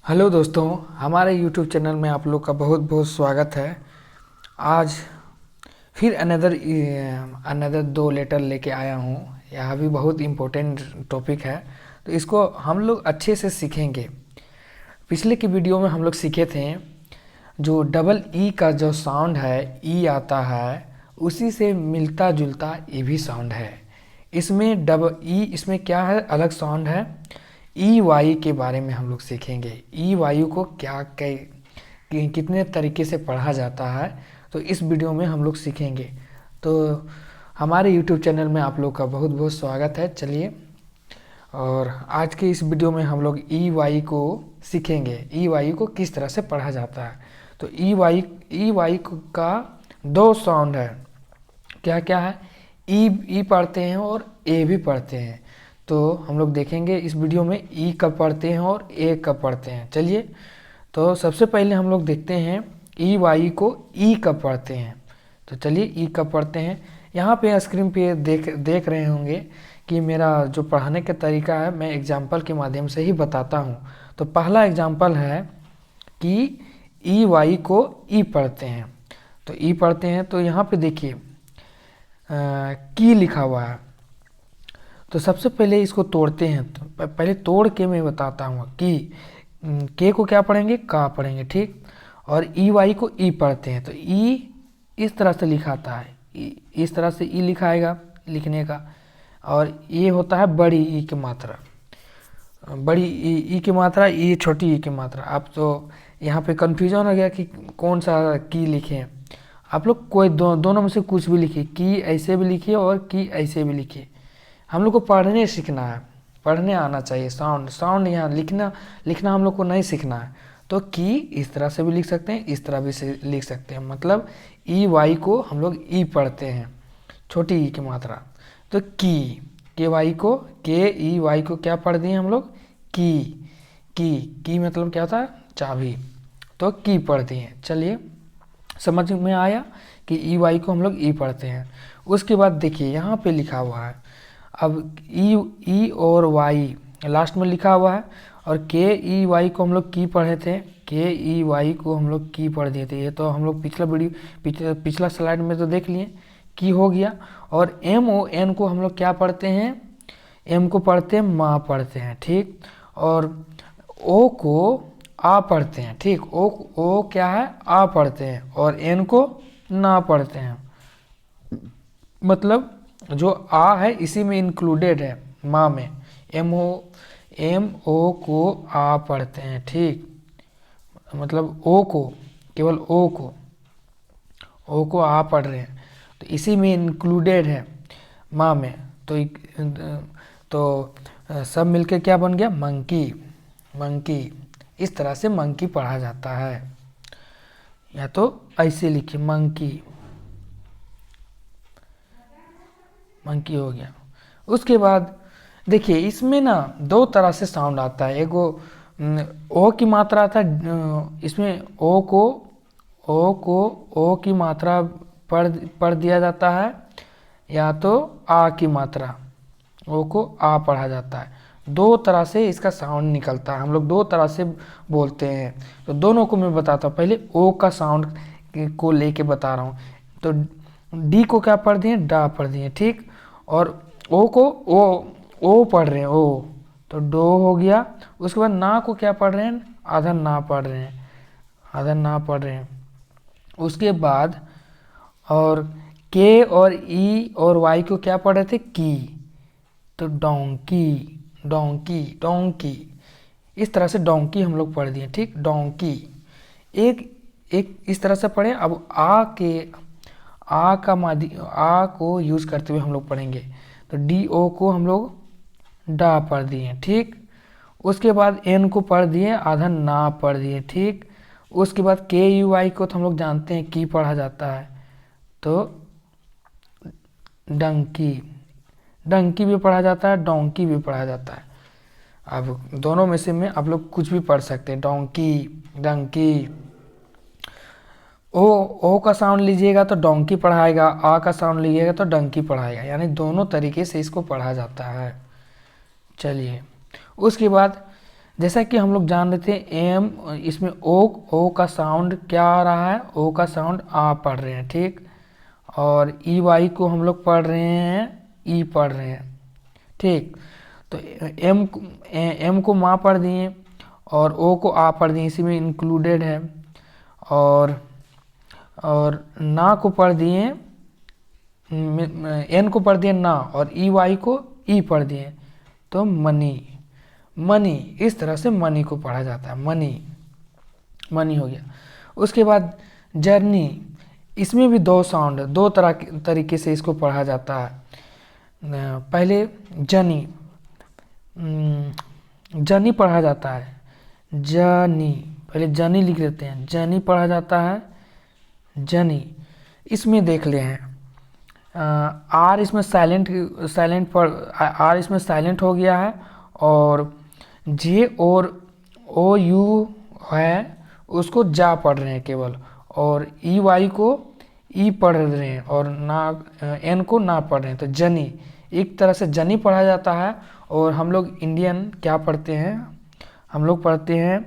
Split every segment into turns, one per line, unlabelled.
Hello दोस्तों, हमारे YouTube channel में आप लोग का बहुत बहुत स्वागत है। आज फिर अनदर दो लेटर लेके आया हूँ। यह भी बहुत इम्पोर्टेंट टॉपिक है, तो इसको हम लोग अच्छे से सीखेंगे। पिछले की वीडियो में हम लोग सीखे थे जो डबल ई का जो साउंड है, ई आता है, उसी से मिलता जुलता ये भी साउंड है। इसमें डबल ई, इसमें क्या है, अलग साउंड है। ई वायु के बारे में हम लोग सीखेंगे। ई वायु को कितने तरीके से पढ़ा जाता है, तो इस वीडियो में हम लोग सीखेंगे। तो हमारे यूट्यूब चैनल में आप लोग का बहुत बहुत स्वागत है। चलिए, और आज के इस वीडियो में हम लोग ई वाई को सीखेंगे। ई वाई को किस तरह से पढ़ा जाता है। तो ई वाई का दो साउंड है। क्या क्या है? ई पढ़ते हैं और ए भी पढ़ते हैं। तो हम लोग देखेंगे इस वीडियो में ई कब पढ़ते हैं और ए कब पढ़ते हैं। चलिए, तो सबसे पहले हम लोग देखते हैं ई वाई को ई कब पढ़ते हैं। तो चलिए, ई कब पढ़ते हैं। यहाँ पे स्क्रीन पे देख रहे होंगे कि मेरा जो पढ़ाने का तरीका है, मैं एग्जाम्पल के माध्यम से ही बताता हूँ। तो पहला एग्जाम्पल है कि ई वाई को ई पढ़ते हैं। तो ई पढ़ते हैं, तो यहाँ पे देखिए की लिखा हुआ है। तो सबसे पहले इसको तोड़ते हैं। तो पहले तोड़ के मैं बताता हूँ कि के को क्या पढ़ेंगे, का पढ़ेंगे, ठीक। और ई वाई को ई पढ़ते हैं। तो ई इस तरह से लिखाता है, इस तरह से ई लिखाएगा लिखने का। और ये होता है बड़ी ई की मात्रा, बड़ी ई की मात्रा, ये छोटी ई की मात्रा। आप तो यहाँ पे कन्फ्यूजन हो गया कि कौन सा की लिखें। आप लोग कोई दोनों में से कुछ भी लिखिए। की ऐसे भी लिखिए और की ऐसे भी लिखिए। हम लोग को पढ़ने सीखना है, पढ़ने आना चाहिए। साउंड यहाँ लिखना हम लोग को नहीं सीखना है। तो की इस तरह से भी लिख सकते हैं, इस तरह भी से लिख सकते हैं। मतलब ई वाई को हम लोग ई पढ़ते हैं, छोटी ई की मात्रा। तो के वाई को, के ई वाई को क्या पढ़ दिए हम लोग, की मतलब क्या था, चाबी। तो की पढ़ दिए। चलिए, समझ में आया कि ई वाई को हम लोग ई पढ़ते हैं। उसके बाद देखिए यहाँ पे लिखा हुआ है, अब ई और वाई लास्ट में लिखा हुआ है। और के ई वाई को हम लोग की पढ़े थे, के ई वाई को हम लोग की पढ़ दिए थे। ये तो हम लोग पिछला स्लाइड में तो देख लिए, की हो गया। और एम ओ एन को हम लोग क्या पढ़ते हैं, एम को पढ़ते हैं माँ पढ़ते हैं, ठीक। और ओ को आ पढ़ते हैं, ठीक। ओ क्या है, आ पढ़ते हैं। और एन को ना पढ़ते हैं। मतलब जो आ है इसी में इंक्लूडेड है, माँ में। एम ओ को आ पढ़ते हैं, ठीक। मतलब ओ को, केवल ओ को आ पढ़ रहे हैं, तो इसी में इंक्लूडेड है, माँ में। तो सब मिलके क्या बन गया, मंकी। इस तरह से मंकी पढ़ा जाता है। या तो ऐसे लिखिए, मंकी हो गया। उसके बाद देखिए, इसमें ना दो तरह से साउंड आता है। एगो ओ की मात्रा आता है, इसमें ओ को ओ की मात्रा पढ़ दिया जाता है, या तो आ की मात्रा, ओ को आ पढ़ा जाता है। दो तरह से इसका साउंड निकलता है। हम लोग दो तरह से बोलते हैं। तो दोनों को मैं बताता हूँ। पहले ओ का साउंड को लेके बता रहा हूँ। तो डी को क्या पढ़ दिए, डा पढ़ दिए, ठीक। और ओ को ओ पढ़ रहे हैं, ओ, तो डो हो गया। उसके बाद ना को क्या पढ़ रहे हैं, आधा ना पढ़ रहे हैं, उसके बाद और के और ई और वाई को क्या पढ़ रहे थे, की। तो डोंकी इस तरह से डोंकी हम लोग पढ़ दिए, ठीक। डोंकी एक इस तरह से पढ़े। अब आ को यूज करते हुए हम लोग पढ़ेंगे। तो डी ओ को हम लोग डा पढ़ दिए, ठीक। उसके बाद एन को पढ़ दिए, आधा ना पढ़ दिए, ठीक। उसके बाद के यू आई को तो हम लोग जानते हैं की पढ़ा जाता है। तो डंकी भी पढ़ा जाता है, डोंकी भी पढ़ा जाता है। अब दोनों में से में आप लोग कुछ भी पढ़ सकते हैं, डंकी। ओ का साउंड लीजिएगा तो डोंकी पढ़ाएगा, आ का साउंड लीजिएगा तो डंकी पढ़ाएगा। यानी दोनों तरीके से इसको पढ़ा जाता है। चलिए, उसके बाद जैसा कि हम लोग जान रहे थे एम, इसमें ओ का साउंड क्या आ रहा है, ओ का साउंड आ पढ़ रहे हैं, ठीक। और ई वाई को हम लोग पढ़ रहे हैं ई पढ़ रहे हैं, ठीक। तो एम को माँ पढ़ दिए और ओ को आ पढ़ दिए, इसी में इंक्लूडेड है। और ना को पढ़ दिए, एन को पढ़ दिए ना, और ई वाई को ई पढ़ दिए, तो मनी। मनी, इस तरह से मनी को पढ़ा जाता है, मनी, मनी हो गया। उसके बाद जर्नी, इसमें भी दो साउंड, दो तरीके से इसको पढ़ा जाता है। पहले जनी, जनी पढ़ा जाता है, जनी, पहले जनी लिख लेते हैं, जनी पढ़ा जाता है, जनी। इसमें देख ले हैं आर इसमें साइलेंट पर आर इसमें साइलेंट हो गया है, और जे और ओ यू है उसको जा पढ़ रहे हैं केवल, और ई वाई को ई पढ़ रहे हैं, और ना एन को ना पढ़ रहे हैं, तो जनी, एक तरह से जनी पढ़ा जाता है। और हम लोग इंडियन क्या पढ़ते हैं, हम लोग पढ़ते हैं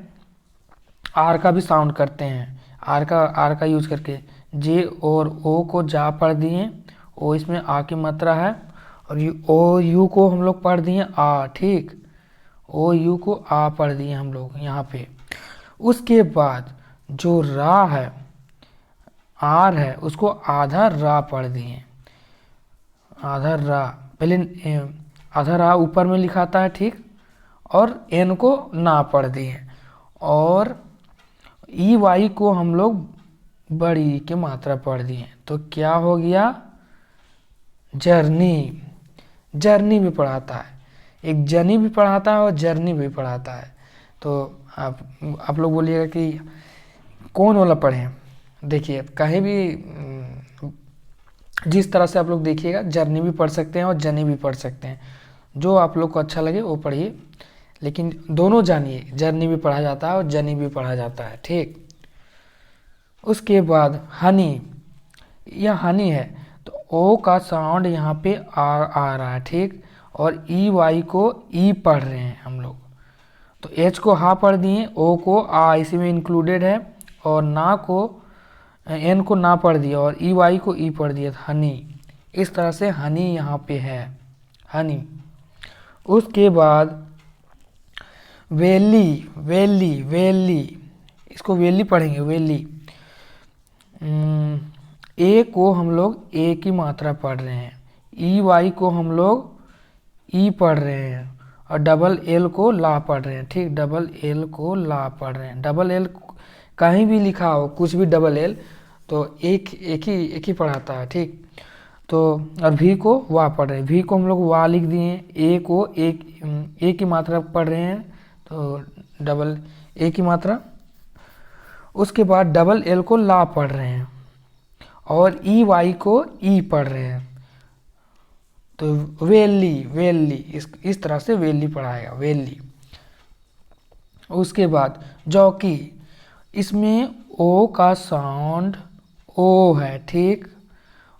आर का भी साउंड करते हैं, आर का यूज करके जे और ओ को जा पढ़ दिए, ओ इसमें आ की मात्रा है, और ओ यू को हम लोग पढ़ दिए आ, ठीक। ओ यू को आ पढ़ दिए हम लोग यहाँ पे। उसके बाद जो रा है, आर है, उसको आधा रा पढ़ दिए, आधा रा, पहले आधा रा ऊपर में लिखाता है, ठीक। और एन को ना पढ़ दिए, और ई वाई को हम लोग बड़ी की मात्रा पढ़ दिए, तो क्या हो गया, जर्नी। जर्नी भी पढ़ाता है, एक जर्नी भी पढ़ाता है और जर्नी भी पढ़ाता है। तो आप लोग बोलिएगा कि कौन वाला पढ़ें। देखिए कहीं भी जिस तरह से आप लोग देखिएगा, जर्नी भी पढ़ सकते हैं और जर्नी भी पढ़ सकते हैं, जो आप लोग को अच्छा लगे वो पढ़िए, लेकिन दोनों जानिए, जर्नी भी पढ़ा जाता है और जर्नी भी पढ़ा जाता है, ठीक। उसके बाद हनी, यह हनी है, तो ओ का साउंड यहाँ पे आ रहा है, ठीक। और ई वाई को ई पढ़ रहे हैं हम लोग, तो एच को हा पढ़ दिए, ओ को आ इसी में इंक्लूडेड है, और ना को एन को ना पढ़ दिया, और ई वाई को ई पढ़ दिया, हनी। इस तरह से हनी यहाँ पे है, हनी। उसके बाद वेली, वेली, वेली, इसको वेली पढ़ेंगे, वेली। ए को हम लोग ए की मात्रा पढ़ रहे हैं, ई वाई को हम लोग ई पढ़ रहे हैं, और डबल एल को ला पढ़ रहे हैं, ठीक। डबल एल को ला पढ़ रहे हैं, डबल एल कहीं भी लिखा हो कुछ भी डबल एल, तो एक ही पढ़ाता है, ठीक। तो और भी को वा पढ़ रहे हैं, भी को हम लोग वा लिख दिए, ए को एक की मात्रा पढ़ रहे हैं, तो डबल ए की मात्रा। उसके बाद डबल एल को ला पढ़ रहे हैं, और ई वाई को ई पढ़ रहे हैं, तो वेली, वेली, इस तरह से वेली पढ़ाएगा, वेली। उसके बाद जॉकी, इसमें ओ का साउंड ओ है, ठीक।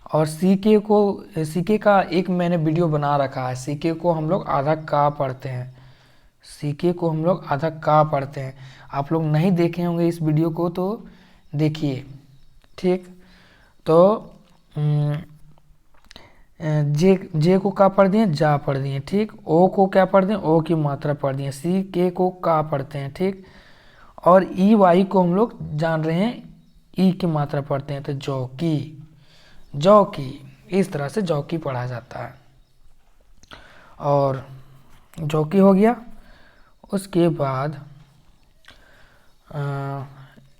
और सीके का एक मैंने वीडियो बना रखा है, सीके को हम लोग आधा का पढ़ते हैं, सीके को हम लोग आधा का पढ़ते हैं। आप लोग नहीं देखे होंगे इस वीडियो को तो देखिए, ठीक। तो जे को का पढ़ दिए, जा पढ़ दिए, ठीक। ओ को क्या पढ़ दिए, ओ की मात्रा पढ़ दिए, सी के को का पढ़ते हैं, ठीक। और ई वाई को हम लोग जान रहे हैं ई की मात्रा पढ़ते हैं, तो जौकी, जौकी, इस तरह से जौकी पढ़ा जाता है। और जौकी हो गया। उसके बाद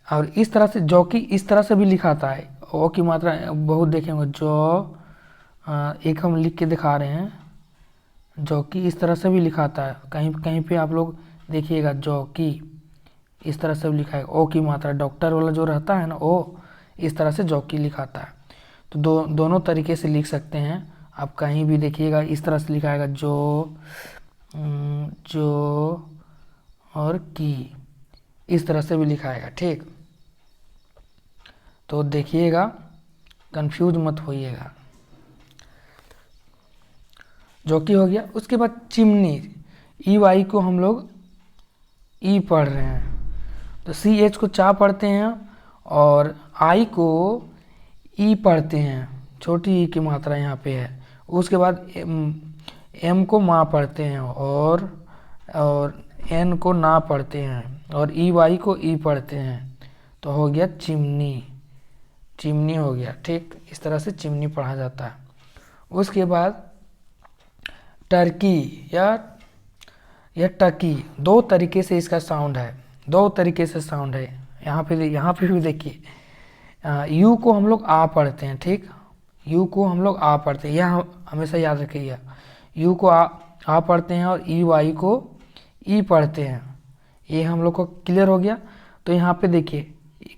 और इस तरह से जौकी इस तरह से भी लिखाता है, ओ की मात्रा बहुत देखेंगे, जो एक हम लिख के दिखा रहे हैं, जौकी इस तरह से भी लिखाता है, कहीं कहीं पे आप लोग देखिएगा जौकी इस तरह से भी लिखा है, ओ की मात्रा, डॉक्टर वाला जो रहता है ना ओ, इस तरह से जौकी लिखाता है। तो दोनों तरीके से लिख सकते हैं आप, कहीं भी देखिएगा इस तरह से लिखाएगा जो और की, इस तरह से भी लिखाएगा, ठीक। तो देखिएगा, कंफ्यूज मत होइएगा। जौकी हो गया। उसके बाद चिमनी, ई वाई को हम लोग ई पढ़ रहे हैं, तो सी एच को चा पढ़ते हैं और आई को ई पढ़ते हैं, छोटी ई की मात्रा यहाँ पे है। उसके बाद एम को माँ पढ़ते हैं और एन को ना पढ़ते हैं और ई वाई को ई पढ़ते हैं, तो हो गया चिमनी, चिमनी हो गया। ठीक, इस तरह से चिमनी पढ़ा जाता है। उसके बाद टर्की या टर्की, दो तरीके से इसका साउंड है, दो तरीके से साउंड है। यहाँ पे भी देखिए, यू को हम लोग आ पढ़ते हैं। ठीक, यू को हम लोग आ पढ़ते हैं, यह हमेशा याद रखिएगा। यू को आ पढ़ते हैं और ई वाई को ई पढ़ते हैं, ये हम लोग को क्लियर हो गया। तो यहाँ पे देखिए,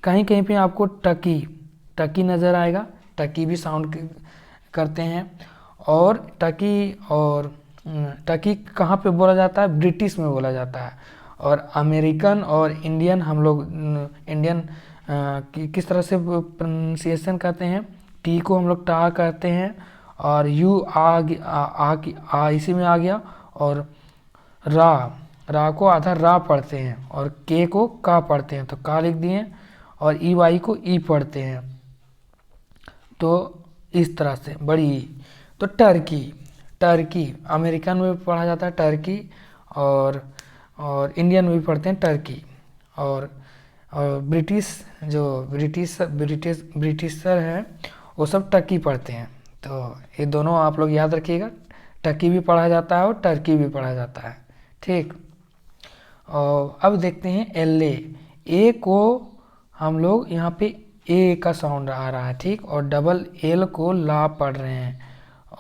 कहीं कहीं पे आपको टकी नज़र आएगा, टकी भी साउंड करते हैं। और टकी कहाँ पे बोला जाता है? ब्रिटिश में बोला जाता है। और अमेरिकन और इंडियन, हम लोग इंडियन किस तरह से प्रोनाउंसिएशन करते हैं? टी को हम लोग टा करते हैं और यू आ इसी में आ गया। और रा को आधा रा पढ़ते हैं और के को का पढ़ते हैं, तो का लिख दिए। और ई वाई को ई पढ़ते हैं, तो इस तरह से बड़ी ई। तो टर्की अमेरिकन में भी पढ़ा जाता है टर्की, और इंडियन में भी पढ़ते हैं टर्की। और ब्रिटिशर है वो सब टर्की पढ़ते हैं। तो ये दोनों आप लोग याद रखिएगा, टर्की भी पढ़ा जाता है और टर्की भी पढ़ा जाता है। ठीक, और अब देखते हैं एल ए को हम लोग यहाँ पे ए का साउंड आ रहा है। ठीक, और डबल एल को ला पढ़ रहे हैं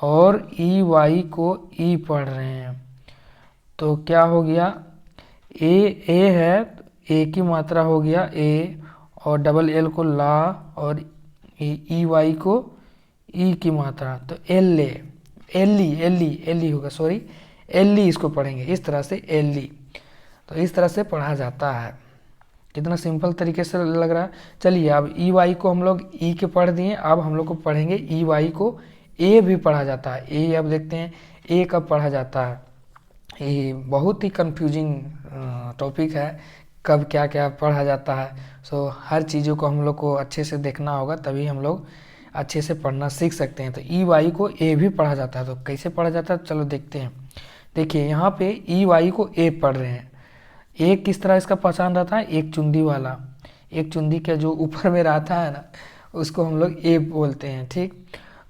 और ई वाई को ई पढ़ रहे हैं, तो क्या हो गया? ए है, ए की मात्रा हो गया ए, और डबल एल को ला और ई वाई को ई की मात्रा, तो एल ई होगा, सॉरी एल ई इसको पढ़ेंगे इस तरह से, एल ई। तो इस तरह से पढ़ा जाता है। कितना सिंपल तरीके से लग रहा है। चलिए, अब ई वाई को हम लोग ई के पढ़ दिए, अब हम लोग को पढ़ेंगे ई वाई को ए भी पढ़ा जाता है। ए अब देखते हैं ए कब पढ़ा जाता है। ये बहुत ही कंफ्यूजिंग टॉपिक है, कब क्या क्या पढ़ा जाता है। सो हर चीज़ों को हम लोग को अच्छे से देखना होगा, तभी हम लोग अच्छे से पढ़ना सीख सकते हैं। तो ई वाई को ए भी पढ़ा जाता है, तो कैसे पढ़ा जाता है चलो देखते हैं। देखिए, यहाँ पे ई वाई को ए पढ़ रहे हैं। ए किस तरह इसका पहचान रहता है? एक चुंदी वाला, एक चुंदी का जो ऊपर में रहता है ना, उसको हम लोग ए बोलते हैं। ठीक,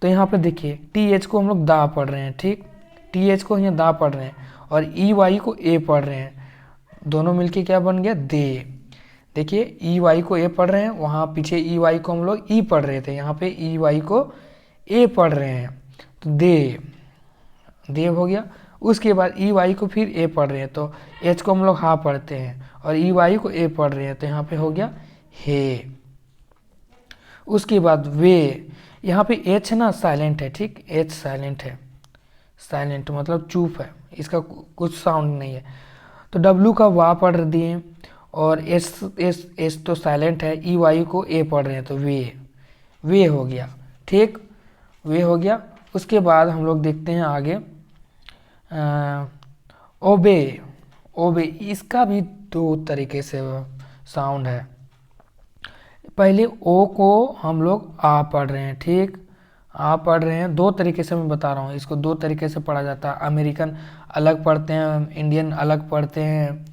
तो यहाँ पे देखिए टी एच को हम लोग दा पढ़ रहे हैं। ठीक, टी एच को यहाँ दा पढ़ रहे हैं और ई वाई को ए पढ़ रहे हैं, दोनों मिलके क्या बन गया? दे। देखिए, ई वाई को ए पढ़ रहे हैं, वहाँ पीछे ई वाई को हम लोग ई पढ़ रहे थे, यहाँ पे ई वाई को ए पढ़ रहे हैं, तो दे हो गया। उसके बाद ई वाई को फिर ए पढ़ रहे हैं, तो एच को हम लोग हा पढ़ते हैं और ई वाई को ए पढ़ रहे हैं, तो यहाँ पे हो गया हे। उसके बाद वे, यहाँ पे एच ना साइलेंट है। ठीक, एच साइलेंट है, साइलेंट मतलब चुप है, इसका कुछ साउंड नहीं है। तो डब्लू का वा पढ़ दिए और एस तो साइलेंट है, ई वाई को ए पढ़ रहे हैं, तो वे हो गया। ठीक, वे हो गया। उसके बाद हम लोग देखते हैं आगे ओबे, इसका भी दो तरीके से साउंड है। पहले ओ को हम लोग आ पढ़ रहे हैं। ठीक, आ पढ़ रहे हैं, दो तरीके से मैं बता रहा हूँ, इसको दो तरीके से पढ़ा जाता है। अमेरिकन अलग पढ़ते हैं, इंडियन अलग पढ़ते हैं,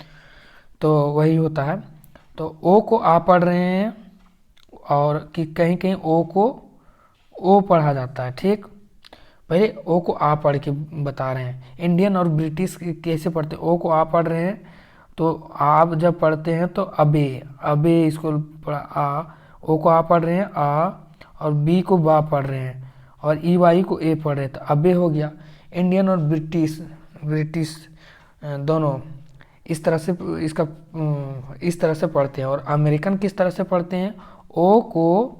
तो वही होता है। तो ओ को आ पढ़ रहे हैं और कि कहीं कहीं ओ को ओ पढ़ा जाता है। ठीक, पहले ओ को आ पढ़ के बता रहे हैं। इंडियन और ब्रिटिश कैसे पढ़ते हैं? ओ को आ पढ़ रहे हैं, तो आप जब पढ़ते हैं तो अबे इसको आ, ओ को आ पढ़ रहे हैं आ, और बी को बा पढ़ रहे हैं और ई वाई को ए पढ़ रहे हैं, तो अबे हो गया। इंडियन और ब्रिटिश दोनों इस तरह से इस तरह से पढ़ते हैं। और अमेरिकन किस तरह से पढ़ते हैं? ओ को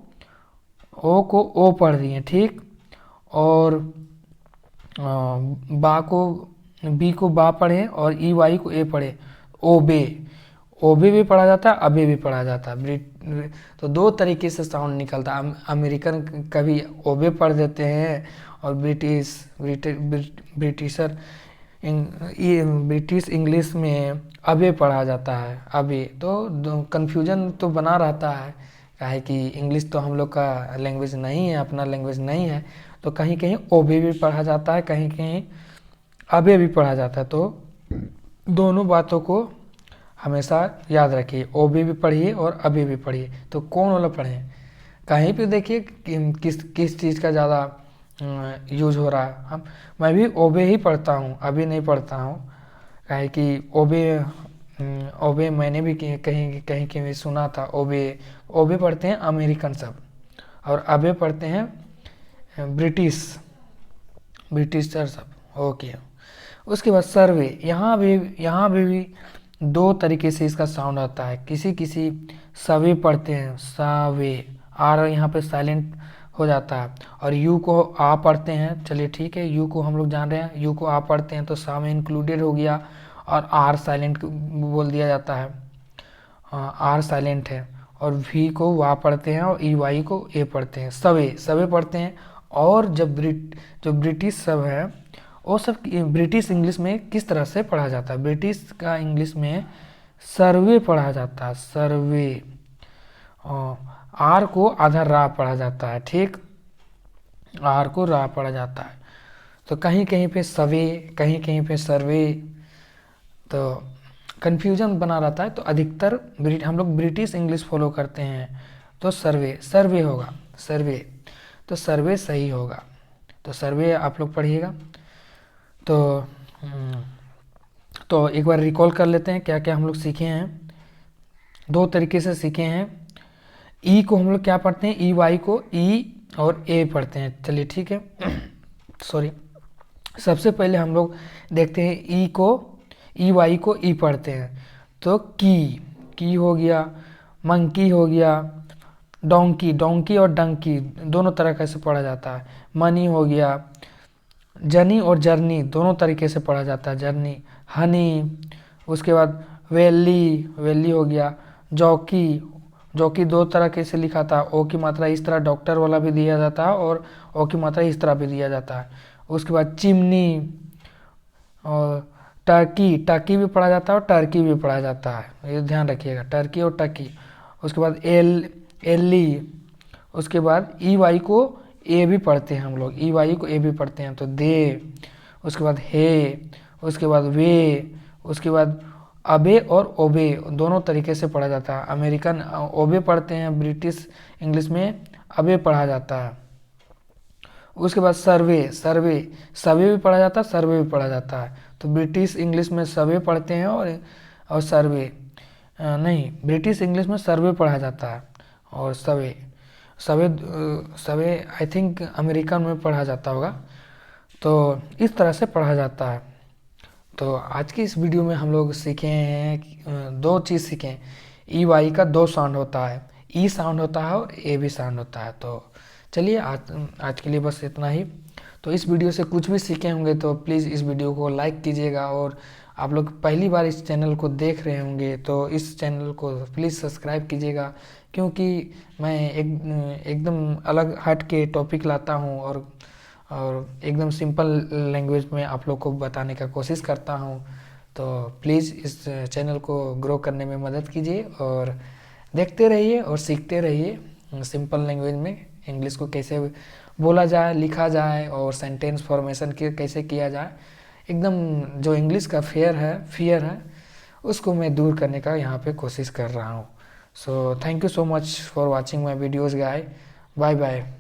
ओ पढ़ दिए। ठीक, और बी को बा पढ़े और ई वाई को ए पढ़े, ओबे भी पढ़ा जाता है, अबे भी पढ़ा जाता है। तो दो तरीके से साउंड निकलता है। अमेरिकन कभी ओबे पढ़ देते हैं और ब्रिटिशर ये ब्रिटिश इंग्लिश में अबे पढ़ा जाता है, अबे। तो कन्फ्यूजन तो बना रहता है, काहे कि इंग्लिश तो हम लोग का लैंग्वेज नहीं है, अपना लैंग्वेज नहीं है। तो कहीं कहीं ओबे भी पढ़ा जाता है, कहीं कहीं अबे भी पढ़ा जाता है। तो दोनों बातों को हमेशा याद रखिए, ओबे भी पढ़िए और अबे भी पढ़िए। तो कौन वाला पढ़ें, कहीं पे देखिए किस किस चीज़ का ज़्यादा यूज हो रहा है। मैं भी ओबे ही पढ़ता हूँ, अभी नहीं पढ़ता हूँ, काहे कि ओबे ओबे मैंने भी कहीं कहीं कहीं सुना था। ओबे ओबे पढ़ते हैं अमेरिकन सब, और अबे पढ़ते हैं ब्रिटिश ब्रिटिशर सब। ओके। उसके बाद सर्वे, यहाँ भी दो तरीके से इसका साउंड आता है। किसी किसी सवे पढ़ते हैं, सावे, आर यहाँ पे साइलेंट हो जाता है। और यू को आ पढ़ते हैं, चलिए ठीक है, यू को हम लोग जान रहे हैं, यू को आ पढ़ते हैं तो सा में इंक्लूडेड हो गया, और आर साइलेंट बोल दिया जाता है, आर साइलेंट है। और वी को वा पढ़ते हैं, और ई वाई को ए पढ़ते हैं, सवे सवे पढ़ते हैं। और जो ब्रिटिश सब है वो सब ब्रिटिश इंग्लिश में किस तरह से पढ़ा जाता है, ब्रिटिश का इंग्लिश में सर्वे पढ़ा जाता है, सर्वे। आर को आधा रा पढ़ा जाता है, ठीक, आर को रा पढ़ा जाता है। तो कहीं कहीं पे सवे, कहीं कहीं पे सर्वे, तो कन्फ्यूजन बना रहता है। तो अधिकतर हम लोग ब्रिटिश इंग्लिश फॉलो करते हैं, तो सर्वे सर्वे होगा, सर्वे। तो सर्वे सही होगा, तो सर्वे आप लोग पढ़िएगा। तो एक बार रिकॉल कर लेते हैं क्या क्या हम लोग सीखे हैं। दो तरीके से सीखे हैं। ई को हम लोग क्या पढ़ते हैं, ई वाई को ई और ए पढ़ते हैं, चलिए ठीक है। सॉरी, सबसे पहले हम लोग देखते हैं ई को, ई वाई को ई पढ़ते हैं। तो की हो गया, मंकी हो गया, डोंकी, डोंकी और डंकी दोनों तरह कैसे पढ़ा जाता है। मनी हो गया, जनी और जर्नी दोनों तरीके से पढ़ा जाता है, जर्नी। हनी, उसके बाद वैली, वैली हो गया। जॉकी, जॉकी दो तरह के से लिखा था, ओ की मात्रा इस तरह डॉक्टर वाला भी दिया जाता है, और ओ की मात्रा इस तरह भी दिया जाता है। उसके बाद चिमनी, और टर्की, टर्की भी पढ़ा जाता है और टर्की भी पढ़ा जाता है, ये ध्यान रखिएगा, टर्की और टर्की। उसके बाद एली, उसके बाद ई वाई को ए भी पढ़ते हैं हम लोग, ई वाई को ए भी पढ़ते हैं, तो दे। उसके बाद हे, उसके बाद वे, उसके बाद अबे और ओबे दोनों तरीके से पढ़ा जाता है। अमेरिकन ओबे पढ़ते हैं, ब्रिटिश इंग्लिश में अबे पढ़ा जाता है। उसके बाद सर्वे, सर्वे सवे भी पढ़ा जाता है, सर्वे भी पढ़ा जाता है। तो ब्रिटिश इंग्लिश में सवे पढ़ते हैं, और सर्वे नहीं, ब्रिटिश इंग्लिश में सर्वे पढ़ा जाता है, और सवे सवे सवे आई थिंक अमेरिकन में पढ़ा जाता होगा। तो इस तरह से पढ़ा जाता है। तो आज की इस वीडियो में हम लोग सीखे हैं, दो चीज़ सीखे। ई वाई का दो साउंड होता है, ई साउंड होता है और ए भी साउंड होता है। तो चलिए आज के लिए बस इतना ही। तो इस वीडियो से कुछ भी सीखे होंगे तो प्लीज़ इस वीडियो को लाइक कीजिएगा, और आप लोग पहली बार इस चैनल को देख रहे होंगे तो इस चैनल को प्लीज़ सब्सक्राइब कीजिएगा, क्योंकि मैं एकदम अलग हट के टॉपिक लाता हूँ, और एकदम सिंपल लैंग्वेज में आप लोग को बताने का कोशिश करता हूँ। तो प्लीज़ इस चैनल को ग्रो करने में मदद कीजिए, और देखते रहिए और सीखते रहिए सिंपल लैंग्वेज में इंग्लिश को कैसे बोला जाए, लिखा जाए, और सेंटेंस फॉर्मेशन कैसे किया जाए। एकदम जो इंग्लिश का फियर है उसको मैं दूर करने का यहाँ पे कोशिश कर रहा हूँ। So thank you so much for watching my videos guys, bye bye.